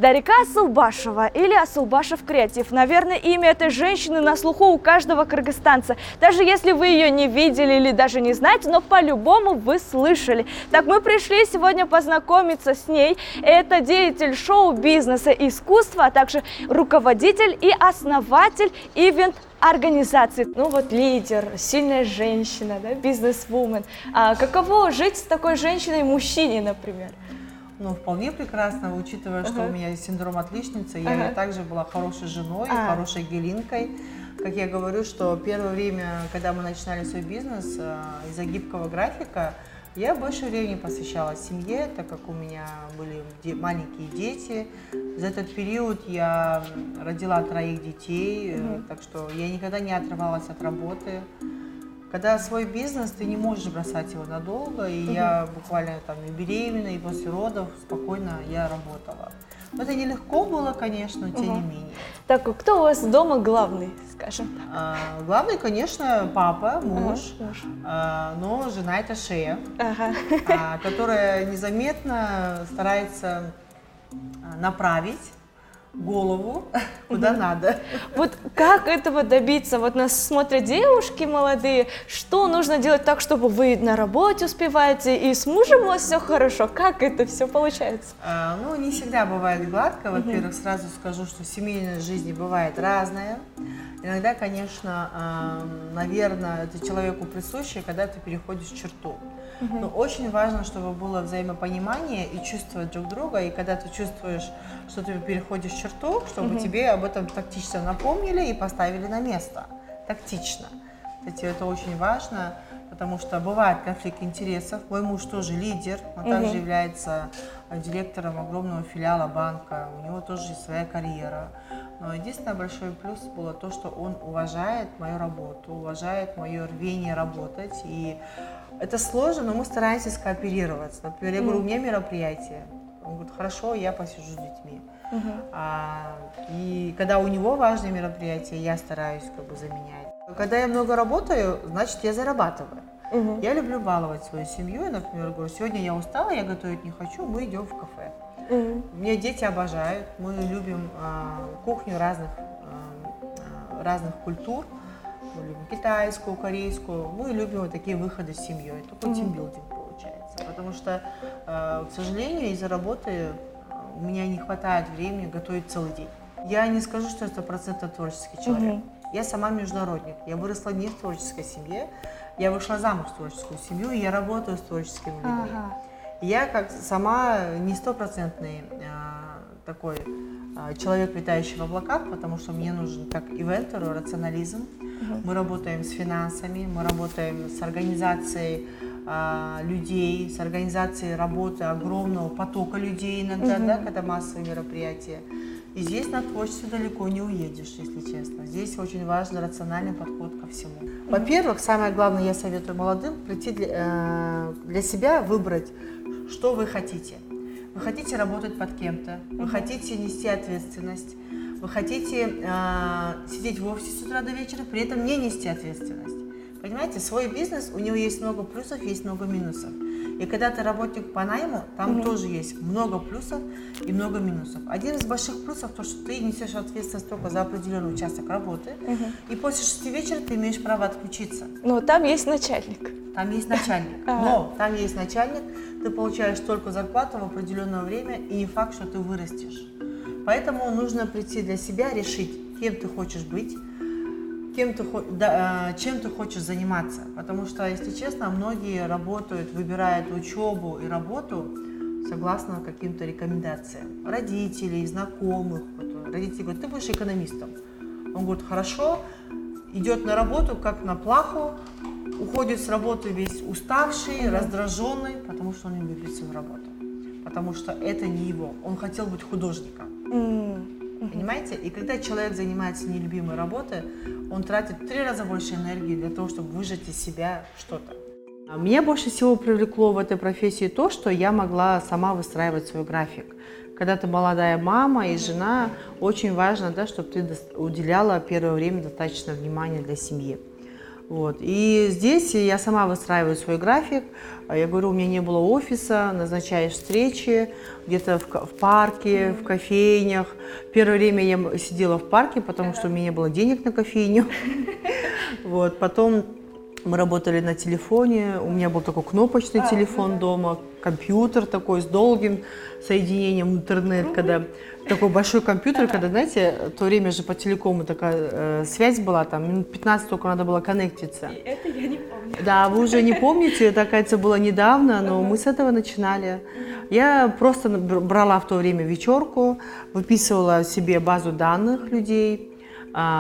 Дарика Асылбашева или Асылбашев Креатив. Наверное, имя этой женщины на слуху у каждого кыргызстанца. Даже если вы ее не видели или даже не знаете, но по-любому вы слышали. Так мы пришли сегодня познакомиться с ней. Это деятель шоу-бизнеса и искусства, а также руководитель и основатель ивент-организации. Ну вот лидер, сильная женщина, да, бизнес-вумен. А каково жить с такой женщиной-мужчиной, например? Ну, вполне прекрасно, учитывая, что у меня есть синдром отличницы. Я также была хорошей женой, хорошей гелинкой. Как я говорю, что первое время, когда мы начинали свой бизнес, из-за гибкого графика, я больше времени посвящала семье, так как у меня были маленькие дети. За этот период я родила 3 детей, так что я никогда не отрывалась от работы. Когда свой бизнес, ты не можешь бросать его надолго, и я буквально там и беременна, и после родов спокойно я работала. Но это нелегко было, конечно, тем не менее. Так, кто у вас дома главный, скажем так? Главный, конечно, папа, муж, но жена это шея, которая незаметно старается направить голову куда надо. Вот как этого добиться? Вот нас смотрят девушки молодые, что нужно делать так, чтобы вы на работе успеваете и с мужем у вас все хорошо? Как это все получается? Ну, не всегда бывает гладко. Во-первых, сразу скажу, что семейная жизнь бывает разная. Иногда, конечно, наверное, это человеку присуще, когда ты переходишь черту. Но очень важно, чтобы было взаимопонимание и чувствовать друг друга. И когда ты чувствуешь, что ты переходишь черту, чтобы тебе об этом тактично напомнили и поставили на место. Тактично. Кстати, это очень важно, потому что бывает конфликт интересов. Мой муж тоже лидер, он также является директором огромного филиала банка. У него тоже есть своя карьера. Но единственное большой плюс было то, что он уважает мою работу, уважает мое рвение работать. И это сложно, но мы стараемся скооперироваться. Например, я говорю, у меня мероприятие. Он говорит, хорошо, я посижу с детьми. И когда у него важные мероприятия, я стараюсь как бы заменять. Когда я много работаю, значит, я зарабатываю. Я люблю баловать свою семью. Я, например, говорю, сегодня я устала, я готовить не хочу, мы идем в кафе. Меня дети обожают, мы любим кухню разных культур. Мы любим китайскую, корейскую, мы любим вот такие выходы с семьей. Такой тимбилдинг получается. Потому что, к сожалению, из-за работы у меня не хватает времени готовить целый день. Я не скажу, что я 100% творческий человек. Я сама международник. Я выросла не в творческой семье. Я вышла замуж в творческую семью, и я работаю с творческими людьми. Я как сама не стопроцентный такой человек, летающий в облаках, потому что мне нужен как ивентеру рационализм. Мы работаем с финансами, мы работаем с организацией людей, с организацией работы огромного потока людей иногда, да, когда массовые мероприятия. И здесь на творчестве далеко не уедешь, если честно. Здесь очень важен рациональный подход ко всему. Во-первых, самое главное, я советую молодым прийти для себя выбрать, что вы хотите. Вы хотите работать под кем-то, вы хотите нести ответственность, вы хотите сидеть в офисе с утра до вечера, при этом не нести ответственность. Понимаете, свой бизнес, у него есть много плюсов, есть много минусов. И когда ты работник по найму, там тоже есть много плюсов и много минусов. Один из больших плюсов то, что ты несешь ответственность только за определенный участок работы, и после 6 вечера ты имеешь право отключиться. Но там есть начальник. Там есть начальник. Но там есть начальник, ты получаешь только зарплату в определенное время, и не факт, что ты вырастешь. Поэтому нужно прийти для себя, решить, кем ты хочешь быть, чем ты хочешь заниматься. Потому что, если честно, многие работают, выбирают учебу и работу согласно каким-то рекомендациям родителей, знакомых. Вот, родители говорят, ты будешь экономистом. Он говорит, хорошо, идет на работу, как на плаху, уходит с работы весь уставший, раздраженный, потому что он не любит свою работу. Потому что это не его. Он хотел быть художником. Понимаете? И когда человек занимается нелюбимой работой, он тратит в 3 раза больше энергии для того, чтобы выжать из себя что-то. Меня больше всего привлекло в этой профессии то, что я могла сама выстраивать свой график. Когда ты молодая мама и жена, очень важно, да, чтобы ты уделяла первое время достаточно внимания для семьи. Вот. И здесь я сама выстраиваю свой график. Я говорю, у меня не было офиса, назначаешь встречи где-то в парке, в кофейнях. Первое время я сидела в парке, потому что у меня не было денег на кофейню. Вот. Потом мы работали на телефоне, у меня был такой кнопочный телефон дома, компьютер такой с долгим соединением в интернет, когда такой большой компьютер, когда, знаете, в то время же по телекому такая связь была, там минут 15 только надо было коннектиться. И это я не помню. Да, вы уже не помните, это, оказывается, было недавно, но мы с этого начинали. Я просто брала в то время вечерку, выписывала себе базу данных людей,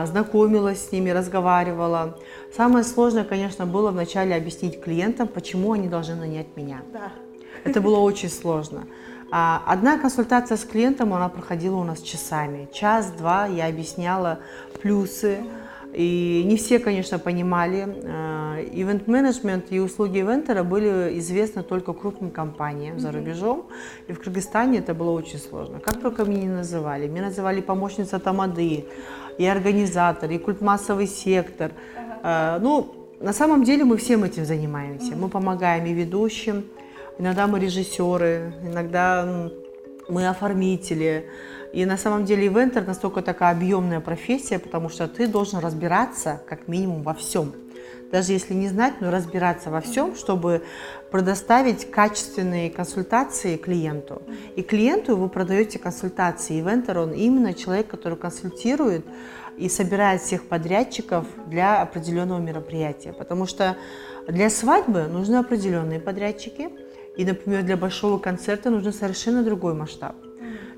знакомилась с ними, разговаривала. Самое сложное, конечно, было вначале объяснить клиентам, почему они должны нанять меня. Да. Это было очень сложно. Одна консультация с клиентом, она проходила у нас часами. Час-два я объясняла плюсы. И не все, конечно, понимали. Ивент-менеджмент и услуги ивентера были известны только крупным компаниям за рубежом. И в Кыргызстане это было очень сложно. Как только меня не называли. Меня называли помощница тамады, и организатор, и культмассовый сектор. Ну, на самом деле мы всем этим занимаемся. Мы помогаем и ведущим, иногда мы режиссеры, иногда мы оформители. И на самом деле ивентер настолько такая объемная профессия, потому что ты должен разбираться как минимум во всем. Даже если не знать, но разбираться во всем, чтобы предоставить качественные консультации клиенту. И клиенту вы продаете консультации. Ивентер, он именно человек, который консультирует и собирает всех подрядчиков для определенного мероприятия. Потому что для свадьбы нужны определенные подрядчики. И, например, для большого концерта нужен совершенно другой масштаб.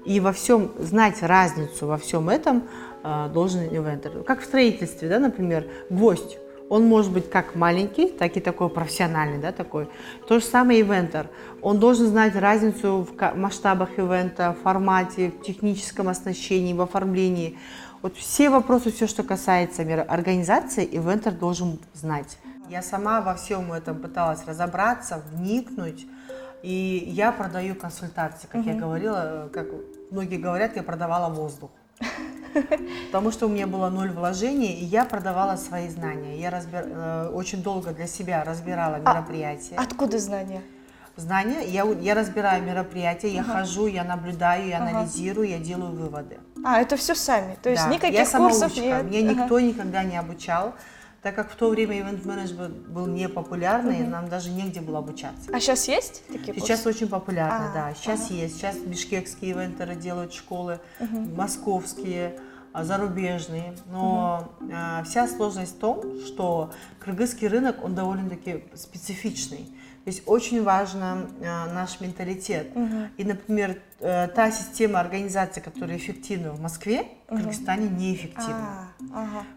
И во всем, знать разницу во всем этом должен ивентер. Как в строительстве, да, например, гвоздь. Он может быть как маленький, так и такой профессиональный, да, такой. То же самое ивентер. Он должен знать разницу в масштабах ивента, в формате, в техническом оснащении, в оформлении. Вот все вопросы, все, что касается организации, ивентер должен знать. Я сама во всем этом пыталась разобраться, вникнуть. И я продаю консультации, как я говорила, как многие говорят, я продавала воздух. Потому что у меня было 0 вложений, и я продавала свои знания. Я очень долго для себя разбирала мероприятия. Откуда знания? Знания, я разбираю мероприятия, я хожу, я наблюдаю, я анализирую, я делаю выводы. Это все сами, то есть Да, никаких я курсов самоучка, нет? меня никто никогда не обучал. Так как в то время ивент-менеджмент был непопулярный, нам даже негде было обучаться. А сейчас есть такие курсы? Сейчас очень популярно, да. Сейчас есть. Сейчас бишкекские ивентеры делают школы, московские, зарубежные. Но вся сложность в том, что кыргызский рынок, он довольно-таки специфичный. То есть очень важен наш менталитет. И, например, та система организации, которая эффективна в Москве, в Кыргызстане неэффективна.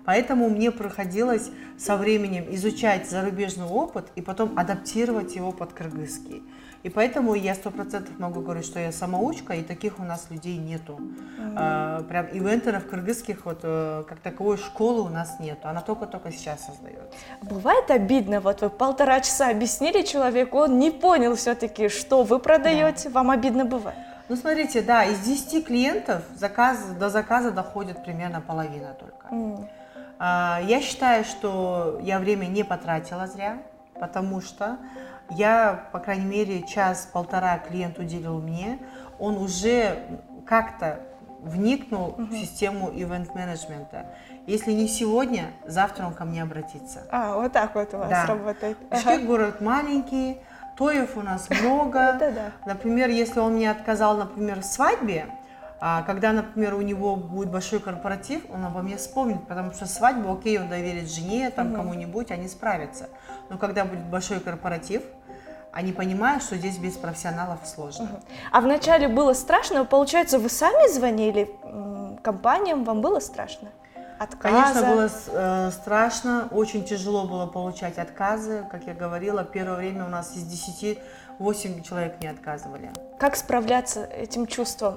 Поэтому мне приходилось со временем изучать зарубежный опыт и потом адаптировать его под кыргызский. И поэтому я 100% могу говорить, что я самоучка, и таких у нас людей нету. Прям ивентеров кыргызских, вот, как таковой школы у нас нету, она только-только сейчас создается. Бывает обидно, вот вы 1,5 часа объяснили человеку, он не понял все-таки, что вы продаете, вам обидно бывает? Ну, смотрите, да, из 10 клиентов до заказа доходит примерно половина только. Я считаю, что я время не потратила зря, потому что я, по крайней мере, час-полтора клиент уделил мне, он уже как-то вникнул в систему ивент-менеджмента. Если не сегодня, завтра он ко мне обратится. Вот так вот у вас работает. Бишкек город маленький, тоев у нас много. Например, если он мне отказал, например, в свадьбе, когда, например, у него будет большой корпоратив, он обо мне вспомнит, потому что свадьбу, окей, он доверит жене, там кому-нибудь, они справятся. Но когда будет большой корпоратив, они понимают, что здесь без профессионалов сложно. А вначале было страшно? Получается, вы сами звонили компаниям, вам было страшно? Отказы? Конечно, было страшно, очень тяжело было получать отказы. Как я говорила, первое время у нас из 10 8 человек не отказывали. Как справляться этим чувством?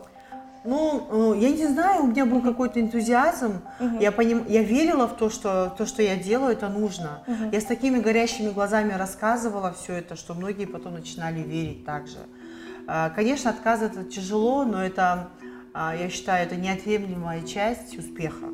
Ну, я не знаю, у меня был какой-то энтузиазм, я верила в то, что я делаю, это нужно. Я с такими горящими глазами рассказывала все это, что многие потом начинали верить также. Конечно, отказ это тяжело, но это я считаю, это неотъемлемая часть успеха.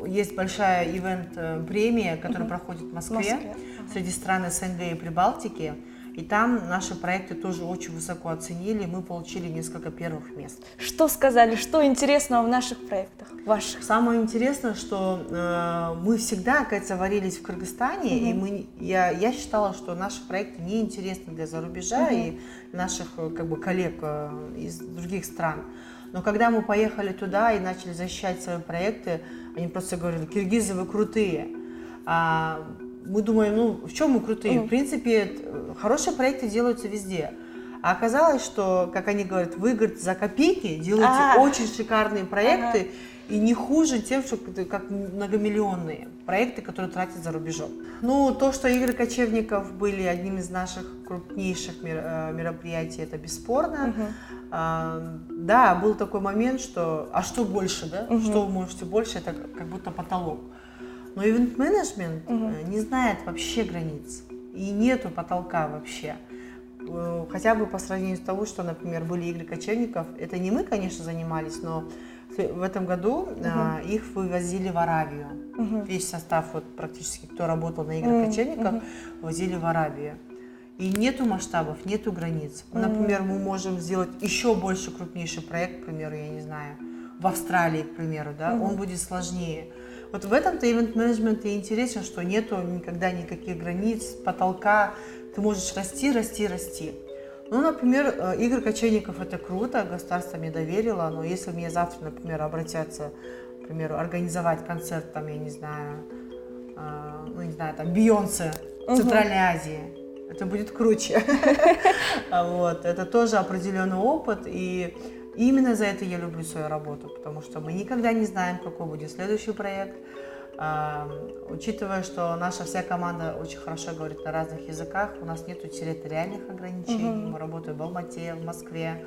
Есть большая ивент-премия, которая проходит в Москве, среди стран СНГ и Прибалтики. И там наши проекты тоже очень высоко оценили, мы получили несколько первых мест. Что сказали, что интересного в наших проектах, ваших? Самое интересное, что мы всегда, кажется, варились в Кыргызстане, и я считала, что наши проекты неинтересны для зарубежа и наших как бы коллег из других стран. Но когда мы поехали туда и начали защищать свои проекты, они просто говорили: киргизы, вы крутые. Мы думаем, ну, в чем мы крутые? В принципе, хорошие проекты делаются везде. А оказалось, что, как они говорят, вы, говорят, за копейки делаете очень шикарные проекты, и не хуже тем, что как многомиллионные проекты, которые тратят за рубежом. Ну, то, что игры кочевников были одним из наших крупнейших мероприятий, это бесспорно. Да, был такой момент, что, а что больше, да? Что вы можете больше, это как будто потолок. Но ивент-менеджмент не знает вообще границ, и нету потолка вообще. Хотя бы по сравнению с того, что, например, были игры кочевников, это не мы, конечно, занимались, но в этом году их вывозили в Аравию. Весь состав, вот, практически, кто работал на играх кочевников, возили в Аравию. И нету масштабов, нету границ. Например, мы можем сделать еще больше крупнейший проект, к примеру, я не знаю, в Австралии, к примеру, да, он будет сложнее. Вот в этом-то ивент-менеджмент и интересен, что нету никогда никаких границ, потолка, ты можешь расти, расти, расти. Ну, например, игры кочевников — это круто, государство мне доверило, но если мне завтра, например, обратятся, к примеру, организовать концерт, там, я не знаю, ну, не знаю, там, Бейонсе в Центральной Азии, это будет круче. Вот, это тоже определенный опыт, и именно за это я люблю свою работу, потому что мы никогда не знаем, какой будет следующий проект. Учитывая, что наша вся команда очень хорошо говорит на разных языках, у нас нет территориальных ограничений, мы работаем в Алмате, в Москве,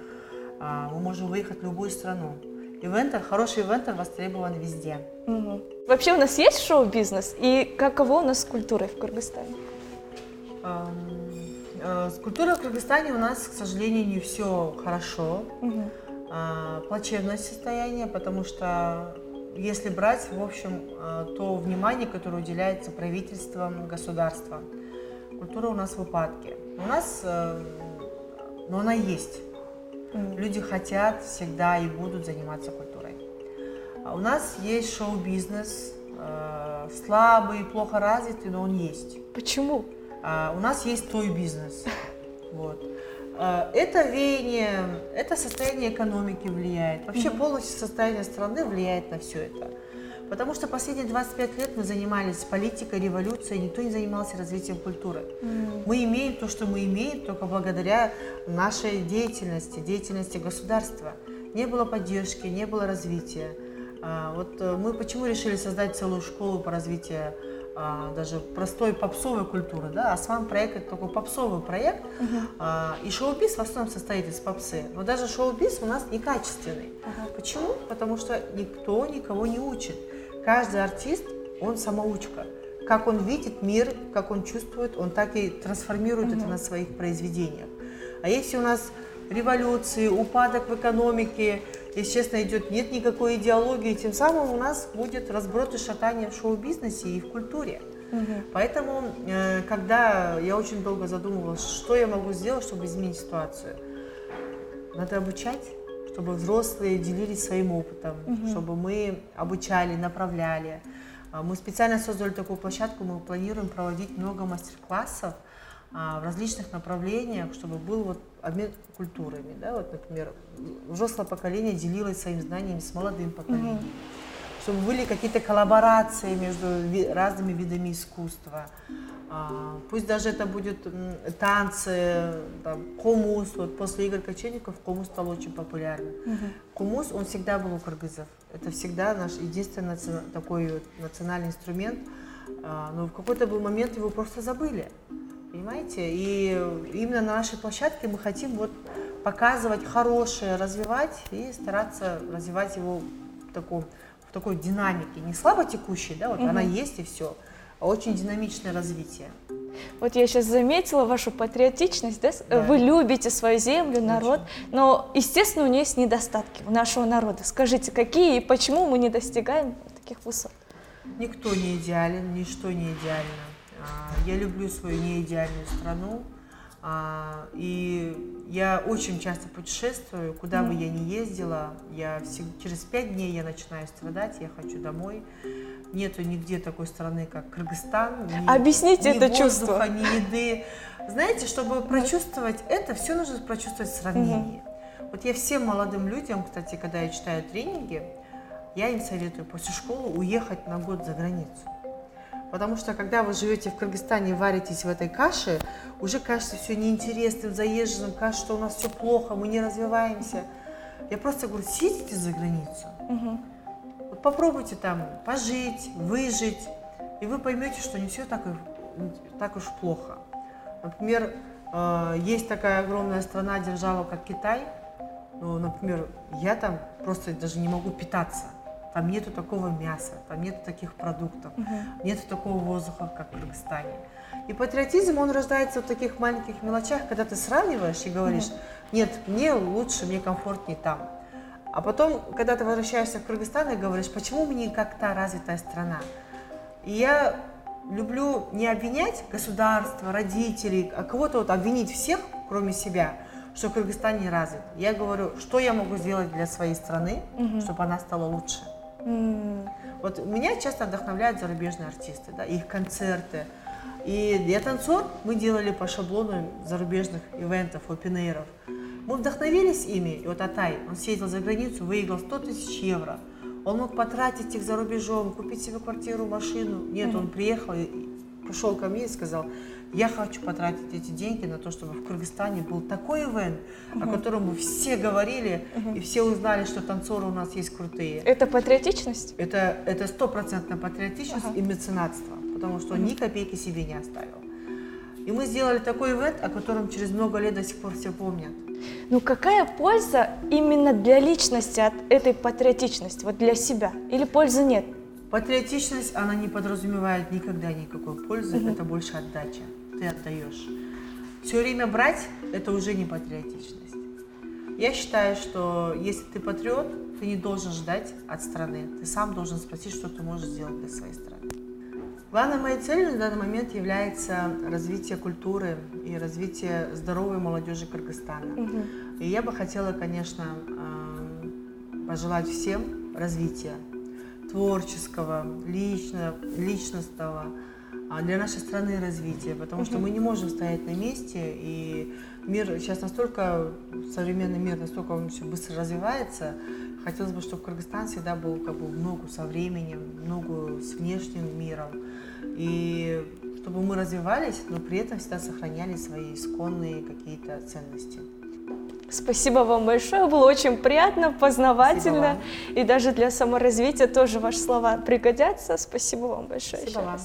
мы можем выехать в любую страну. Хороший ивентер востребован везде. Вообще у нас есть шоу-бизнес, и каково у нас с культурой в Кыргызстане? С культурой в Кыргызстане у нас, к сожалению, не все хорошо. Плачевное состояние, потому что если брать, в общем, то внимание, которое уделяется правительством, государством, культура у нас в упадке. У нас, но она есть. Люди хотят всегда и будут заниматься культурой. У нас есть шоу-бизнес, слабый, плохо развитый, но он есть. Почему? У нас есть той-бизнес. Вот. Это веяние, это состояние экономики влияет. Вообще полностью состояние страны влияет на все это. Потому что последние 25 лет мы занимались политикой, революцией, никто не занимался развитием культуры. Мы имеем то, что мы имеем, только благодаря нашей деятельности государства. Не было поддержки, не было развития. Вот мы почему решили создать целую школу по развитию даже простой попсовой культуры, да, Асван проект — это такой попсовый проект, и шоу-биз в основном состоит из попсы, но даже шоу-биз у нас некачественный. Почему? Потому что никто никого не учит. Каждый артист, он самоучка. Как он видит мир, как он чувствует, он так и трансформирует это на своих произведениях. А если у нас революции, упадок в экономике, если честно, нет никакой идеологии, тем самым у нас будет разброд и шатание в шоу-бизнесе и в культуре. Поэтому, когда я очень долго задумывалась, что я могу сделать, чтобы изменить ситуацию, надо обучать, чтобы взрослые делились своим опытом, чтобы мы обучали, направляли. Мы специально создали такую площадку, мы планируем проводить много мастер-классов в различных направлениях, чтобы был вот обмен культурами. Да? Вот, например, взрослое поколение делилось своими знаниями с молодым поколением, чтобы были какие-то коллаборации между разными видами искусства. Пусть даже это будет танцы, там, комус. Вот после игр кочевников комус стал очень популярным. Комус, он всегда был у кыргызов. Это всегда наш единственный такой национальный инструмент. Но в какой-то был момент его просто забыли. Понимаете? И именно на нашей площадке мы хотим вот показывать хорошее, развивать и стараться развивать его в такой динамике. Не слабо текущей, да, вот она есть и все. очень динамичное развитие. Вот я сейчас заметила вашу патриотичность, да? Да. Вы любите свою землю, народ, но, естественно, у нее есть недостатки, у нашего народа. Скажите, какие и почему мы не достигаем таких высот? Никто не идеален, ничто не идеально. Я люблю свою неидеальную страну, и я очень часто путешествую, куда бы я ни ездила, через 5 дней я начинаю страдать, я хочу домой. Нету нигде такой страны, как Кыргызстан. Объясните это ни чувство. воздуха, ни еды. Знаете, чтобы прочувствовать это, все нужно прочувствовать в сравнении. Вот я всем молодым людям, кстати, когда я читаю тренинги, я им советую после школы уехать на год за границу. Потому что, когда вы живете в Кыргызстане, варитесь в этой каше, уже кажется все неинтересным, заезженным, кажется, что у нас все плохо, мы не развиваемся. Я просто говорю, съездите за границу. Вот попробуйте там пожить, выжить, и вы поймете, что не все так уж плохо. Например, есть такая огромная страна, держава, как Китай. Ну, например, я там просто даже не могу питаться. Там нету такого мяса, там нету таких продуктов, нету такого воздуха, как в Кыргызстане. И патриотизм, он рождается в таких маленьких мелочах, когда ты сравниваешь и говоришь, нет, мне лучше, мне комфортнее там. А потом, когда ты возвращаешься в Кыргызстан и говоришь, почему мы не как та развитая страна? И я люблю не обвинять государство, родителей, а кого-то вот обвинить всех, кроме себя, что Кыргызстан не развит. Я говорю, что я могу сделать для своей страны, чтобы она стала лучше. Вот меня часто вдохновляют зарубежные артисты, да, их концерты. И я танцор, мы делали по шаблону зарубежных ивентов, опен-эйров. Мы вдохновились ими, и вот Атай, он съездил за границу, выиграл 100 000 евро. Он мог потратить их за рубежом, купить себе квартиру, машину. Нет, он приехал и пришел ко мне и сказал, я хочу потратить эти деньги на то, чтобы в Кыргызстане был такой ивент, о котором мы все говорили, и все узнали, что танцоры у нас есть крутые. Это патриотичность? Это стопроцентная патриотичность и меценатство, потому что он ни копейки себе не оставил. И мы сделали такой ивент, о котором через много лет до сих пор все помнят. Ну какая польза именно для личности от этой патриотичности, вот для себя? Или пользы нет? Патриотичность, она не подразумевает никогда никакой пользы, это больше отдача, ты отдаешь. Все время брать, это уже не патриотичность. Я считаю, что если ты патриот, ты не должен ждать от страны, ты сам должен спросить, что ты можешь сделать для своей страны. Главной моей целью на данный момент является развитие культуры и развитие здоровой молодежи Кыргызстана. И я бы хотела, конечно, пожелать всем развития творческого, личностного, для нашей страны развития, потому что мы не можем стоять на месте, и мир сейчас настолько, современный мир настолько он все быстро развивается. Хотелось бы, чтобы Кыргызстан всегда был как бы в ногу со временем, в ногу с внешним миром, и чтобы мы развивались, но при этом всегда сохраняли свои исконные какие-то ценности. Спасибо вам большое, было очень приятно, познавательно, и даже для саморазвития тоже ваши слова пригодятся. Спасибо вам большое. Спасибо вам.